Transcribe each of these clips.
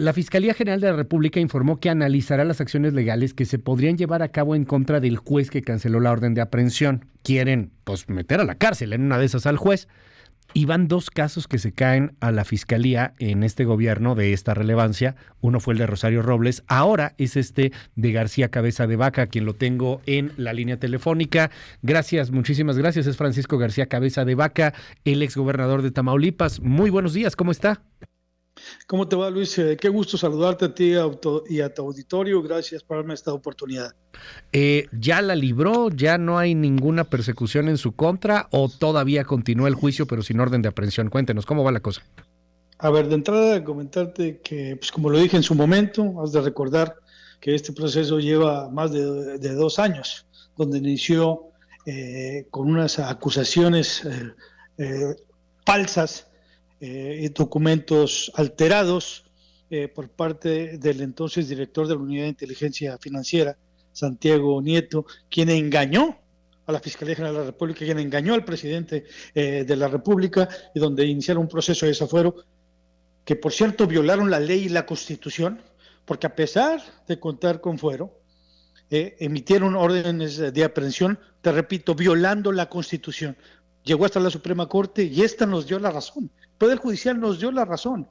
La Fiscalía General de la República informó que analizará las acciones legales que se podrían llevar a cabo en contra del juez que canceló la orden de aprehensión. Quieren, pues, meter a la cárcel en una de esas al juez. Y van dos casos que se caen a la Fiscalía en este gobierno de esta relevancia. Uno fue el de Rosario Robles, ahora es este de García Cabeza de Vaca, quien lo tengo en la línea telefónica. Gracias, muchísimas gracias. Es Francisco García Cabeza de Vaca, el exgobernador de Tamaulipas. Muy buenos días, ¿cómo está? ¿Cómo te va, Luis? Qué gusto saludarte a ti y a tu auditorio. Gracias por darme esta oportunidad. ¿Ya la libró? ¿Ya no hay ninguna persecución en su contra? ¿O todavía continúa el juicio pero sin orden de aprehensión? Cuéntenos, ¿cómo va la cosa? A ver, de entrada, comentarte que, pues como lo dije en su momento, has de recordar que este proceso lleva más de 2 años, donde inició con unas acusaciones falsas y documentos alterados por parte del entonces director de la Unidad de Inteligencia Financiera, Santiago Nieto, quien engañó a la Fiscalía General de la República, quien engañó al presidente de la República, y donde iniciaron un proceso de desafuero que, por cierto, violaron la ley y la Constitución, porque a pesar de contar con fuero, emitieron órdenes de aprehensión, te repito, violando la Constitución. Llegó hasta la Suprema Corte y esta nos dio la razón. El Poder Judicial nos dio la razón.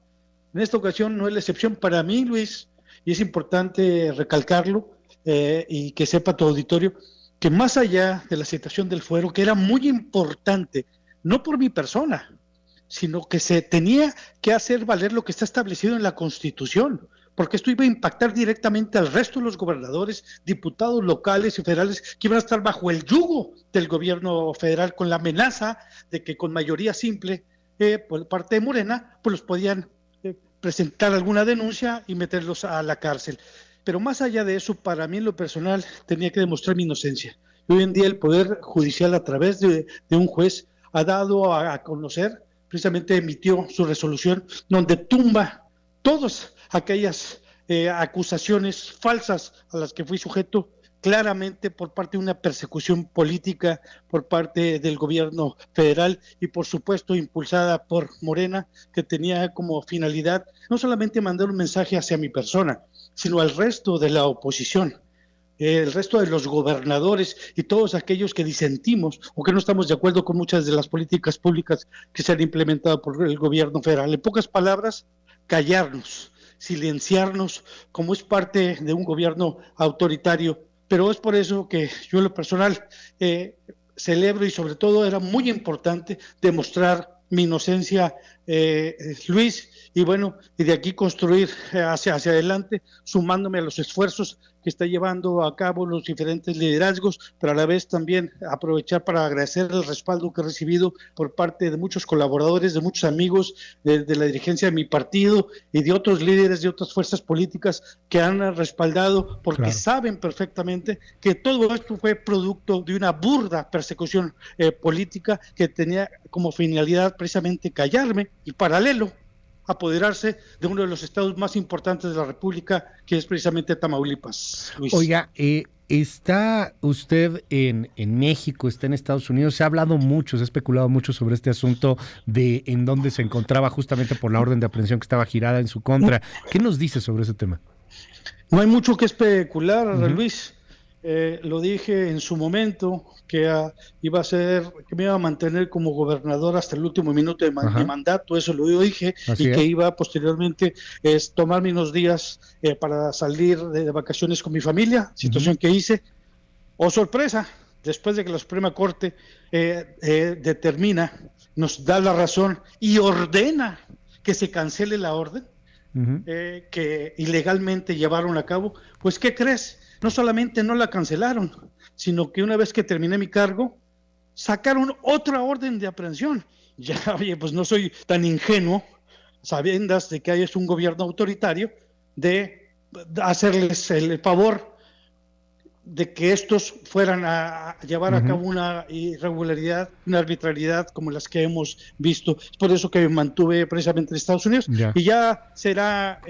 En esta ocasión no es la excepción para mí, Luis, y es importante recalcarlo y que sepa tu auditorio, que más allá de la situación del fuero, que era muy importante, no por mi persona, sino que se tenía que hacer valer lo que está establecido en la Constitución, porque esto iba a impactar directamente al resto de los gobernadores, diputados locales y federales que iban a estar bajo el yugo del gobierno federal, con la amenaza de que con mayoría simple por parte de Morena, pues los podían presentar alguna denuncia y meterlos a la cárcel. Pero más allá de eso, para mí en lo personal tenía que demostrar mi inocencia. Y hoy en día el Poder Judicial, a través de un juez, ha dado a conocer, precisamente emitió su resolución donde tumba todas aquellas acusaciones falsas a las que fui sujeto, claramente por parte de una persecución política por parte del gobierno federal y por supuesto impulsada por Morena, que tenía como finalidad no solamente mandar un mensaje hacia mi persona, sino al resto de la oposición, el resto de los gobernadores y todos aquellos que disentimos o que no estamos de acuerdo con muchas de las políticas públicas que se han implementado por el gobierno federal. En pocas palabras, callarnos, silenciarnos, como es parte de un gobierno autoritario. Pero es por eso que yo en lo personal celebro, y sobre todo era muy importante demostrar mi inocencia, Luis, y bueno, y de aquí construir hacia adelante, sumándome a los esfuerzos que está llevando a cabo los diferentes liderazgos, pero a la vez también aprovechar para agradecer el respaldo que he recibido por parte de muchos colaboradores, de muchos amigos de la dirigencia de mi partido y de otros líderes de otras fuerzas políticas que han respaldado, porque claro, saben perfectamente que todo esto fue producto de una burda persecución política que tenía como finalidad precisamente callarme y paralelo apoderarse de uno de los estados más importantes de la República, que es precisamente Tamaulipas, Luis. Oiga, está usted en México, está en Estados Unidos, se ha hablado mucho, se ha especulado mucho sobre este asunto de en dónde se encontraba justamente por la orden de aprehensión que estaba girada en su contra. ¿Qué nos dice sobre ese tema? No hay mucho que especular, Luis. Lo dije en su momento que iba a ser, que me iba a mantener como gobernador hasta el último minuto de mi mandato, eso lo dije. Así y que iba posteriormente tomarme unos días para salir de vacaciones con mi familia, situación que hice. Oh, sorpresa, después de que la Suprema Corte determina, nos da la razón y ordena que se cancele la orden que ilegalmente llevaron a cabo, pues ¿qué crees? No solamente no la cancelaron, sino que una vez que terminé mi cargo, sacaron otra orden de aprehensión. Ya, oye, pues no soy tan ingenuo, sabiendas de que hay un gobierno autoritario, de hacerles el favor de que estos fueran a llevar a cabo una irregularidad, una arbitrariedad como las que hemos visto. Es por eso que me mantuve precisamente en Estados Unidos. Y ya será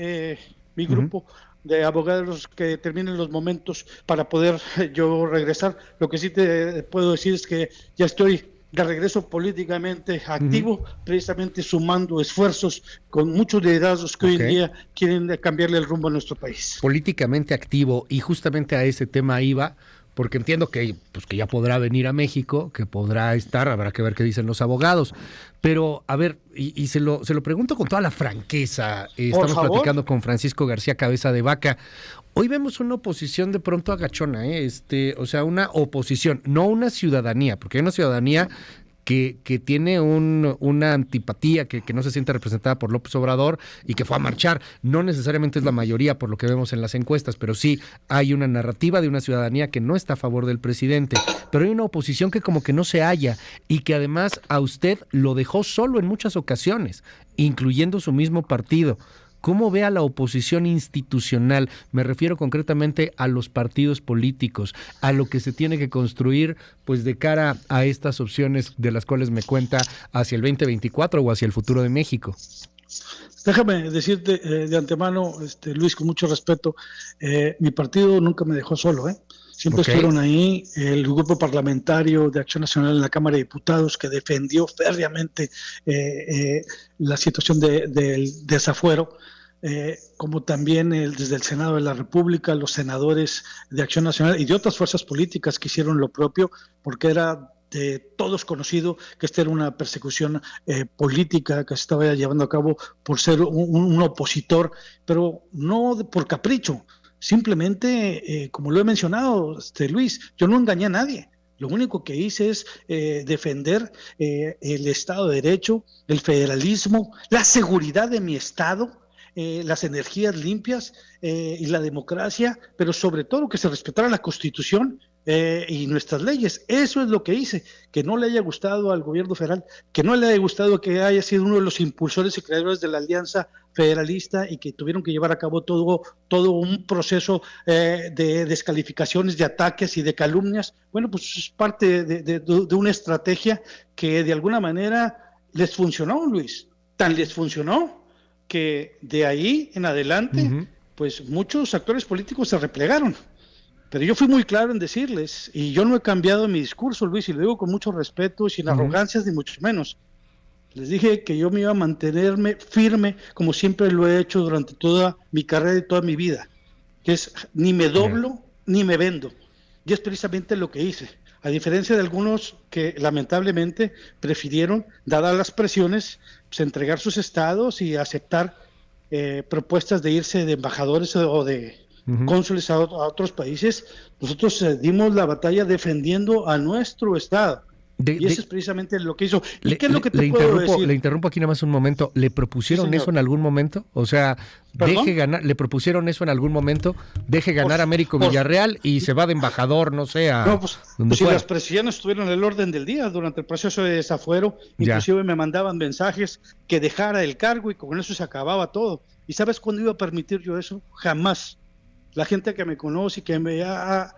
mi grupo de abogados que determinen los momentos para poder yo regresar. Lo que sí te puedo decir es que ya estoy de regreso políticamente activo, precisamente sumando esfuerzos con muchos liderazgos que hoy en día quieren cambiarle el rumbo a nuestro país. Políticamente activo, y justamente a ese tema iba, porque entiendo que, pues, que ya podrá venir a México, que podrá estar, habrá que ver qué dicen los abogados. Pero, a ver, y se lo pregunto con toda la franqueza, estamos platicando con Francisco García Cabeza de Vaca. Hoy vemos una oposición de pronto agachona, o sea, una oposición, no una ciudadanía, porque hay una ciudadanía que tiene una antipatía, que no se siente representada por López Obrador y que fue a marchar. No necesariamente es la mayoría por lo que vemos en las encuestas, pero sí hay una narrativa de una ciudadanía que no está a favor del presidente. Pero hay una oposición que como que no se halla y que además a usted lo dejó solo en muchas ocasiones, incluyendo su mismo partido. ¿Cómo ve a la oposición institucional? Me refiero concretamente a los partidos políticos, a lo que se tiene que construir pues de cara a estas opciones de las cuales me cuenta hacia el 2024 o hacia el futuro de México. Déjame decirte de antemano, Luis, con mucho respeto, mi partido nunca me dejó solo, Siempre estuvieron ahí, el grupo parlamentario de Acción Nacional en la Cámara de Diputados, que defendió férreamente la situación del desafuero, como también desde el Senado de la República, los senadores de Acción Nacional y de otras fuerzas políticas que hicieron lo propio, porque era de todos conocido que esta era una persecución política que se estaba llevando a cabo por ser un opositor, pero no por capricho. Simplemente, como lo he mencionado, Luis, yo no engañé a nadie. Lo único que hice es defender el Estado de Derecho, el federalismo, la seguridad de mi Estado, las energías limpias y la democracia, pero sobre todo que se respetara la Constitución y nuestras leyes. Eso es lo que hice. Que no le haya gustado al gobierno federal, que no le haya gustado que haya sido uno de los impulsores y creadores de la Alianza Federalista y que tuvieron que llevar a cabo todo un proceso de descalificaciones, de ataques y de calumnias. Bueno, pues es parte de una estrategia que de alguna manera les funcionó, Luis. Tan les funcionó que de ahí en adelante, pues muchos actores políticos se replegaron. Pero yo fui muy claro en decirles, y yo no he cambiado mi discurso, Luis, y lo digo con mucho respeto, sin arrogancias ni mucho menos. Les dije que yo me iba a mantenerme firme, como siempre lo he hecho durante toda mi carrera y toda mi vida, que es ni me doblo ni me vendo. Y es precisamente lo que hice. A diferencia de algunos que lamentablemente prefirieron, dadas las presiones, pues entregar sus estados y aceptar propuestas de irse de embajadores o de cónsules a otros países. Nosotros dimos la batalla defendiendo a nuestro estado. Y eso es precisamente lo que hizo. ¿Y qué es lo que te puedo decir? Le interrumpo aquí nada más un momento. ¿Le propusieron eso en algún momento? O sea, ¿le propusieron eso en algún momento? Deje ganar a Américo Villarreal y se va de embajador, no sé, pues si las presiones estuvieron en el orden del día durante el proceso de desafuero, inclusive me mandaban mensajes que dejara el cargo y con eso se acababa todo. ¿Y sabes cuándo iba a permitir yo eso? Jamás. La gente que me conoce y que me ha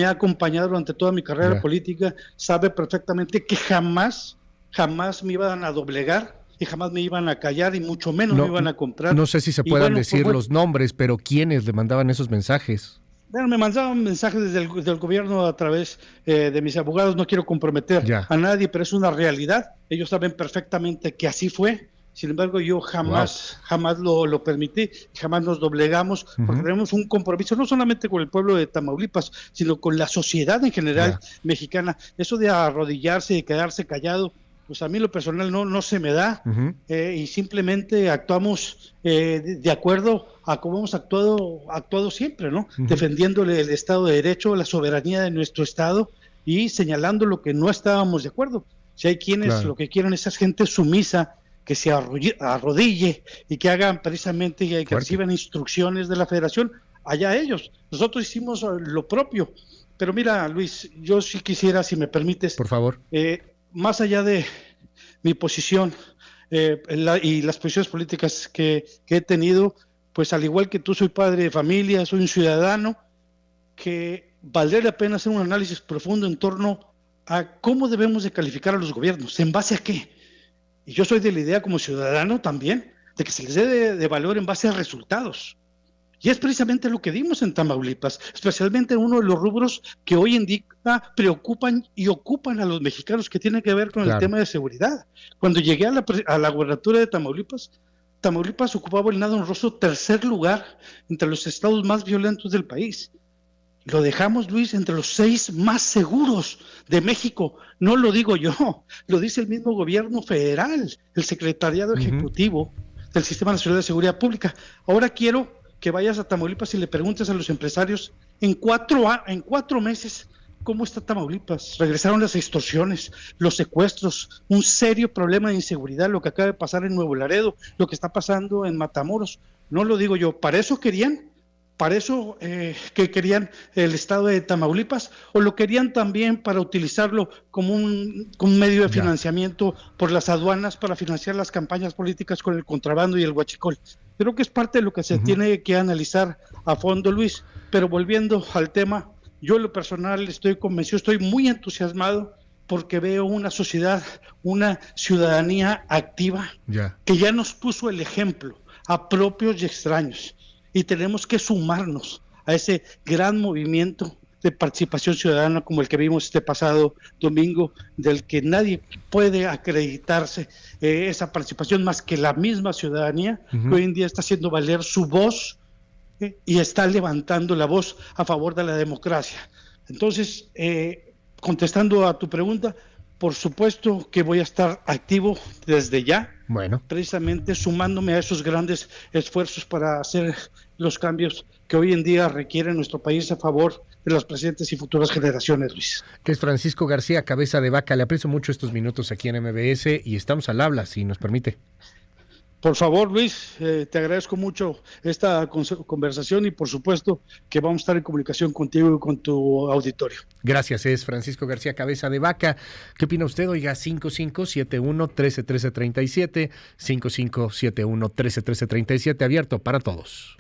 acompañado durante toda mi carrera política sabe perfectamente que jamás me iban a doblegar y jamás me iban a callar y mucho menos me iban a comprar. No sé si se puedan decir los nombres, pero ¿quiénes le mandaban esos mensajes? Bueno, me mandaban mensajes desde el gobierno a través de mis abogados. No quiero comprometer a nadie, pero es una realidad. Ellos saben perfectamente que así fue. Sin embargo, yo jamás lo permití, jamás nos doblegamos, porque tenemos un compromiso no solamente con el pueblo de Tamaulipas, sino con la sociedad en general mexicana. Eso de arrodillarse y quedarse callado, pues a mí lo personal no se me da, y simplemente actuamos de acuerdo a cómo hemos actuado siempre, ¿no? Defendiéndole el Estado de Derecho, la soberanía de nuestro Estado y señalando lo que no estábamos de acuerdo. Si hay quienes lo que quieren es esa gente sumisa, que se arrodille y que hagan precisamente y que reciban instrucciones de la Federación, allá ellos. Nosotros hicimos lo propio. Pero mira, Luis, yo sí quisiera, si me permites, por favor, más allá de mi posición y las posiciones políticas que he tenido, pues al igual que tú, soy padre de familia, soy un ciudadano, que valdría la pena hacer un análisis profundo en torno a cómo debemos de calificar a los gobiernos, en base a qué. Y yo soy de la idea como ciudadano también, de que se les dé de valor en base a resultados. Y es precisamente lo que dimos en Tamaulipas, especialmente en uno de los rubros que hoy en día preocupan y ocupan a los mexicanos, que tiene que ver con el tema de seguridad. Cuando llegué a la gubernatura de Tamaulipas, Tamaulipas ocupaba el nada honroso tercer lugar entre los estados más violentos del país. Lo dejamos, Luis, entre los 6 más seguros de México. No lo digo yo, lo dice el mismo gobierno federal, el secretariado ejecutivo del Sistema Nacional de Seguridad Pública. Ahora quiero que vayas a Tamaulipas y le preguntes a los empresarios en 4 meses cómo está Tamaulipas. Regresaron las extorsiones, los secuestros, un serio problema de inseguridad, lo que acaba de pasar en Nuevo Laredo, lo que está pasando en Matamoros. No lo digo yo, ¿para eso querían que querían el estado de Tamaulipas, o lo querían también para utilizarlo como un medio de financiamiento por las aduanas para financiar las campañas políticas con el contrabando y el huachicol? Creo que es parte de lo que se tiene que analizar a fondo, Luis. Pero volviendo al tema, yo en lo personal estoy convencido, estoy muy entusiasmado porque veo una sociedad, una ciudadanía activa que ya nos puso el ejemplo a propios y extraños. Y tenemos que sumarnos a ese gran movimiento de participación ciudadana como el que vimos este pasado domingo, del que nadie puede acreditarse esa participación más que la misma ciudadanía, que hoy en día está haciendo valer su voz y está levantando la voz a favor de la democracia. Entonces, contestando a tu pregunta, por supuesto que voy a estar activo desde ya, precisamente sumándome a esos grandes esfuerzos para hacer los cambios que hoy en día requiere nuestro país a favor de las presentes y futuras generaciones, Luis. Es Francisco García Cabeza de Vaca. Le aprecio mucho estos minutos aquí en MBS y estamos al habla, si nos permite. Por favor, Luis, te agradezco mucho esta conversación y por supuesto que vamos a estar en comunicación contigo y con tu auditorio. Gracias, es Francisco García Cabeza de Vaca. ¿Qué opina usted? Oiga, 5571-131337, 5571-131337, abierto para todos.